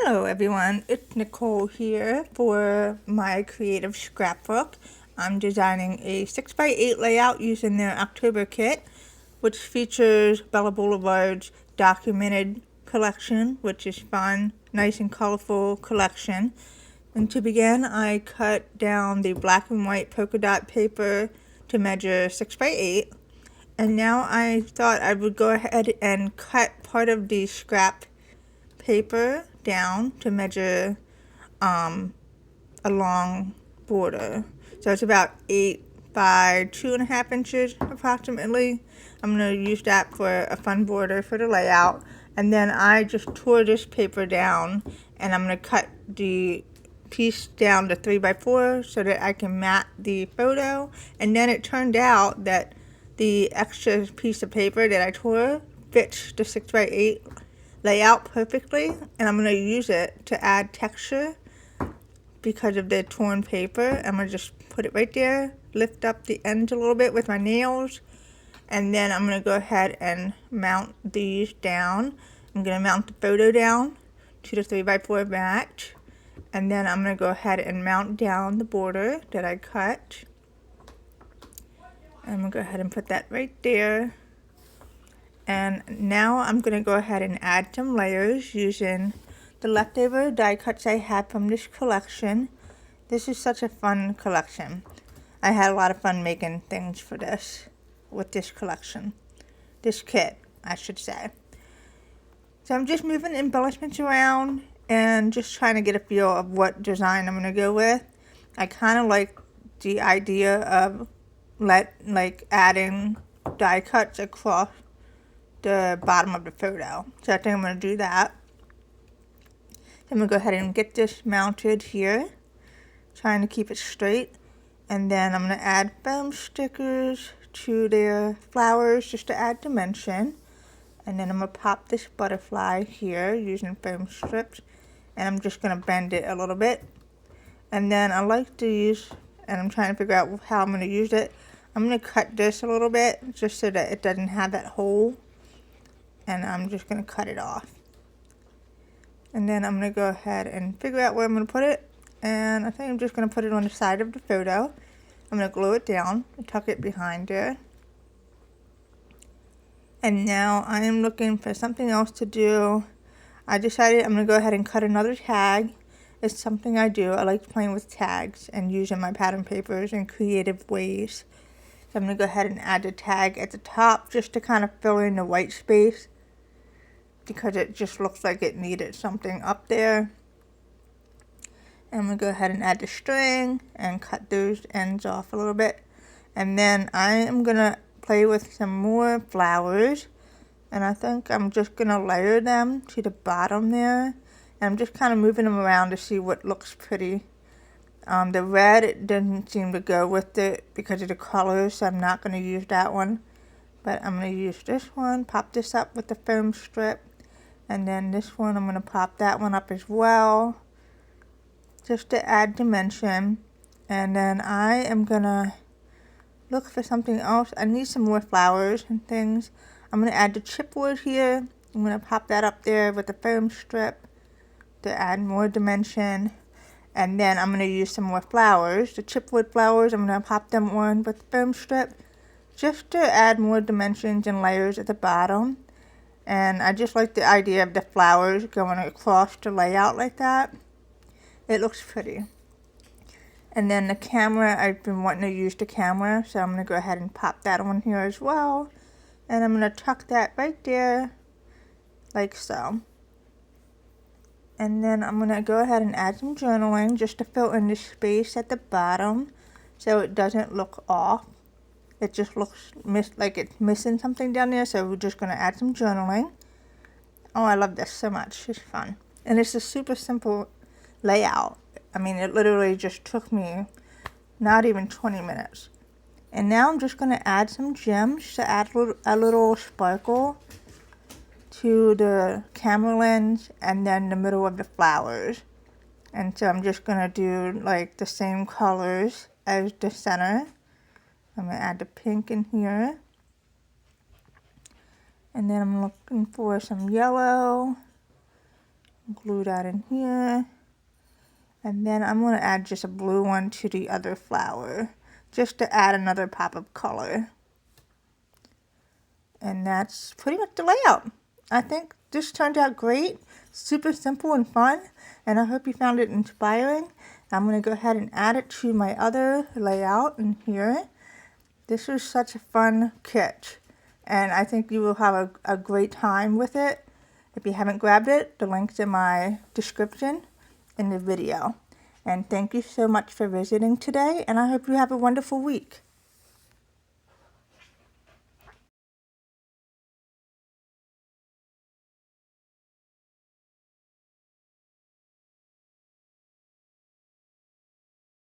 Hello everyone, it's Nicole here for My Creative Scrapbook. I'm designing a 6x8 layout using their October kit, which features Bella Blvd Document Collection, which is fun, nice and colorful collection. And to begin, I cut down the black and white polka dot paper to measure 6x8. And now I thought I would go ahead and cut part of the scrap paper down to measure a long border. So it's about 8 by 2.5 inches approximately. I'm going to use that for a fun border for the layout. And then I just tore this paper down and I'm going to cut the piece down to 3x4 so that I can mat the photo. And then it turned out that the extra piece of paper that I tore fits the 6x8 layout perfectly, and I'm going to use it to add texture because of the torn paper. I'm going to just put it right there, lift up the ends a little bit with my nails, and then I'm going to go ahead and mount these down. I'm going to mount the photo down to the 3x4 mat, and then I'm going to go ahead and mount down the border that I cut. I'm going to go ahead and put that right there. And now I'm going to go ahead and add some layers using the leftover die cuts I had from this collection. This is such a fun collection. I had a lot of fun making things for this, with this collection. This kit, I should say. So I'm just moving embellishments around and just trying to get a feel of what design I'm going to go with. I kind of like the idea of adding die cuts across the bottom of the photo. So I think I'm going to do that. I'm going to go ahead and get this mounted here, trying to keep it straight. And then I'm going to add foam stickers to their flowers just to add dimension. And then I'm going to pop this butterfly here using foam strips. And I'm just going to bend it a little bit. And then I like to use, and I'm trying to figure out how I'm going to use it. I'm going to cut this a little bit just so that it doesn't have that hole. And I'm just going to cut it off. And then I'm going to go ahead and figure out where I'm going to put it. And I think I'm just going to put it on the side of the photo. I'm going to glue it down and tuck it behind there. And now I am looking for something else to do. I decided I'm going to go ahead and cut another tag. It's something I do. I like playing with tags and using my pattern papers in creative ways. So I'm going to go ahead and add the tag at the top just to kind of fill in the white space, because it just looks like it needed something up there. And I'm going to go ahead and add the string and cut those ends off a little bit. And then I am going to play with some more flowers. And I think I'm just going to layer them to the bottom there. And I'm just kind of moving them around to see what looks pretty. The red, it doesn't seem to go with it because of the colors, so I'm not going to use that one. But I'm going to use this one, pop this up with the foam strip. And then this one, I'm going to pop that one up as well, just to add dimension. And then I am going to look for something else. I need some more flowers and things. I'm going to add the chipboard here. I'm going to pop that up there with the foam strip to add more dimension. And then I'm going to use some more flowers. The chipboard flowers, I'm going to pop them on with the foam strip just to add more dimensions and layers at the bottom. And I just like the idea of the flowers going across the layout like that. It looks pretty. And then the camera, I've been wanting to use the camera, so I'm going to go ahead and pop that on here as well. And I'm going to tuck that right there, like so. And then I'm going to go ahead and add some journaling just to fill in the space at the bottom so it doesn't look off. It just looks like it's missing something down there, so we're just going to add some journaling. Oh, I love this so much. It's fun. And it's a super simple layout. I mean, it literally just took me not even 20 minutes. And now I'm just going to add some gems to add a little sparkle to the camera lens and then the middle of the flowers. And so I'm just going to do like the same colors as the center. I'm going to add the pink in here. And then I'm looking for some yellow. glue that in here. And then I'm going to add just a blue one to the other flower, just to add another pop of color. And that's pretty much the layout. I think this turned out great, super simple and fun, and I hope you found it inspiring. I'm going to go ahead and add it to my other layout in here. This is such a fun kit, and I think you will have a great time with it. If you haven't grabbed it, the link's in my description in the video. And thank you so much for visiting today, and I hope you have a wonderful week.